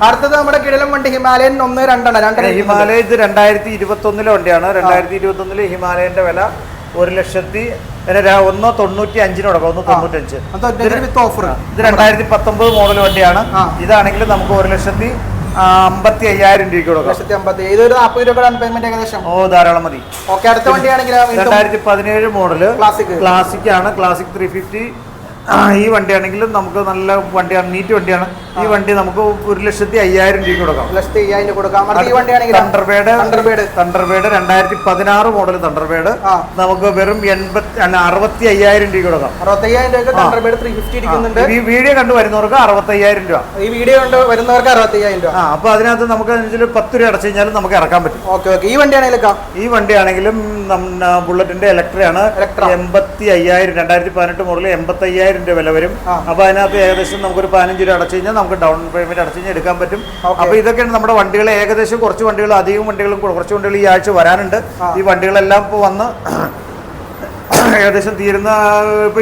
അടുത്തത് നമ്മുടെ കിടിലം വണ്ടി ഹിമാലയൻ 1-2.
ഹിമാലയ ഇത് 2021 വണ്ടിയാണ്. 2021 ഹിമാലയന്റെ വില 1,95,000 കൊടുക്കാം. 1,95,000. ഇത് 2019 മോഡൽ വണ്ടിയാണ്. ഇതാണെങ്കിൽ നമുക്ക് 1,55,000 രൂപയ്ക്ക് കൊടുക്കാം. ധാരാളം മതി.
അടുത്ത വണ്ടിയാണെങ്കിൽ
2017 മോഡല് ക്ലാസിക് ആണ്. ക്ലാസിക് 350. ഈ വണ്ടിയാണെങ്കിലും നമുക്ക് നല്ല വണ്ടിയാണ്, നീറ്റ് വണ്ടിയാണ്. ഈ വണ്ടി നമുക്ക് 1,05,000 രൂപയ്ക്ക് കൊടുക്കാം. തണ്ടർബേഡ് 2016 മോഡൽ തണ്ടർബേഡ് നമുക്ക് വെറും 65,000 രൂപയ്ക്ക് കൊടുക്കാം.
65,000
ഈ വീഡിയോ കണ്ടു വരുന്നവർക്ക് 65,000 രൂപ.
ഈ വീഡിയോ കണ്ട് വരുന്നവർക്ക് 65,000 രൂപ.
അപ്പൊ അതിനകത്ത് നമുക്ക് 10 രൂപ അടച്ചു കഴിഞ്ഞാലും നമുക്ക് ഇറക്കാൻ പറ്റും.
ഈ വണ്ടിയാണെങ്കിലും
ബുള്ളറ്റിന്റെ ഇലക്ട്ര ആണ്. 85,000 2018 മോഡൽ 85,000 രൂപ വില വരും. അപ്പൊ അതിനകത്ത് ഏകദേശം നമുക്കൊരു 15 രൂപ അടച്ചു കഴിഞ്ഞാൽ നമുക്ക് ഡൗൺ പേയ്മെന്റ് അടച്ചു കഴിഞ്ഞാൽ എടുക്കാൻ പറ്റും. അപ്പൊ ഇതൊക്കെയാണ് നമ്മുടെ വണ്ടികൾ. ഏകദേശം കുറച്ച് വണ്ടികൾ, അധികം വണ്ടികളും കുറച്ച് വണ്ടികൾ ഈ ആഴ്ച വരാനുണ്ട്. ഈ വണ്ടികളെല്ലാം ഇപ്പോൾ വന്ന് ഏകദേശം തീരുന്ന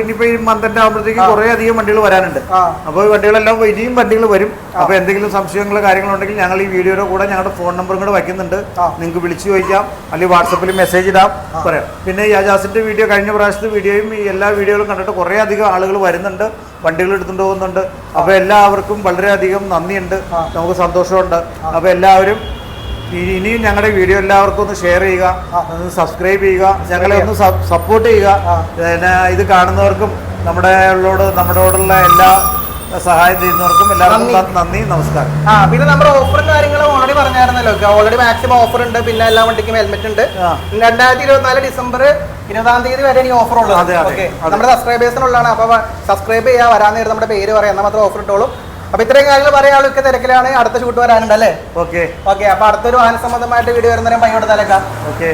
ഇനിയിപ്പോ ഈ മന്തിന്റെ ആകുമ്പോഴത്തേക്ക് കുറെ അധികം വണ്ടികൾ വരാനുണ്ട്. അപ്പോൾ ഈ വണ്ടികളെല്ലാം ഇനിയും വണ്ടികൾ വരും. അപ്പൊ എന്തെങ്കിലും സംശയങ്ങളോ കാര്യങ്ങളുണ്ടെങ്കിൽ ഞങ്ങൾ ഈ വീഡിയോയുടെ കൂടെ ഞങ്ങളുടെ ഫോൺ നമ്പറും കൂടെ വയ്ക്കുന്നുണ്ട്. നിങ്ങൾക്ക് വിളിച്ചു ചോദിക്കാം, അല്ലെങ്കിൽ വാട്സപ്പിൽ മെസ്സേജ് ഇടാം, പറയാം. പിന്നെ ഈ അജാസിന്റെ വീഡിയോ, കഴിഞ്ഞ പ്രാവശ്യത്തെ വീഡിയോയും ഈ എല്ലാ വീഡിയോകളും കണ്ടിട്ട് കുറേ അധികം ആളുകൾ വരുന്നുണ്ട്, വണ്ടികൾ എടുത്തുകൊണ്ട് പോകുന്നുണ്ട്. അപ്പൊ എല്ലാവർക്കും വളരെയധികം നന്ദിയുണ്ട്, നമുക്ക് സന്തോഷമുണ്ട്. അപ്പൊ എല്ലാവരും ഇനിയും ഞങ്ങളുടെ വീഡിയോ എല്ലാവർക്കും ഒന്ന് ഷെയർ ചെയ്യുക, ഒന്ന് സബ്സ്ക്രൈബ് ചെയ്യുക, ഞങ്ങളെ ഒന്ന് സപ്പോർട്ട് ചെയ്യുക. പിന്നെ ഇത് കാണുന്നവർക്കും നമ്മളോടുള്ള എല്ലാ സഹായം ചെയ്യുന്നവർക്കും എല്ലാവർക്കും നന്ദി, നമസ്കാരം.
പിന്നെ നമ്മുടെ ഓഫറും കാര്യങ്ങളും ഓൾറെഡി പറഞ്ഞായിരുന്നല്ലോ. ഓൾറെഡി മാക്സിമം ഓഫർ ഉണ്ട്. പിന്നെ എല്ലാ വണ്ടിക്കും ഹെൽമെറ്റ് ഉണ്ട്. 2024 ഡിസംബർ 20-ാം തീയതി വരെ ഈ ഓഫർ ഉള്ളത്. നമ്മുടെ സബ്സ്ക്രൈബേഴ്സിനുള്ളതാണ്. അപ്പൊ സബ്സ്ക്രൈബ് ചെയ്യാൻ വരാൻ നേരം നമ്മുടെ പേര് പറയാം, എന്നാൽ മാത്രം ഓഫർ ഇട്ടോളും. അപ്പൊ ഇത്രയും കാര്യങ്ങൾ പറയാനൊക്കെ തിരക്കിലാണ്. അടുത്ത ഷൂട്ട് വരാനുണ്ടല്ലേ?
ഓക്കെ.
അപ്പൊ അടുത്തൊരു വാഹന സംബന്ധമായിട്ട് വീഡിയോ വരുന്നവരും പയ്യോട്ട് തലക്കാം.
ഓക്കെ.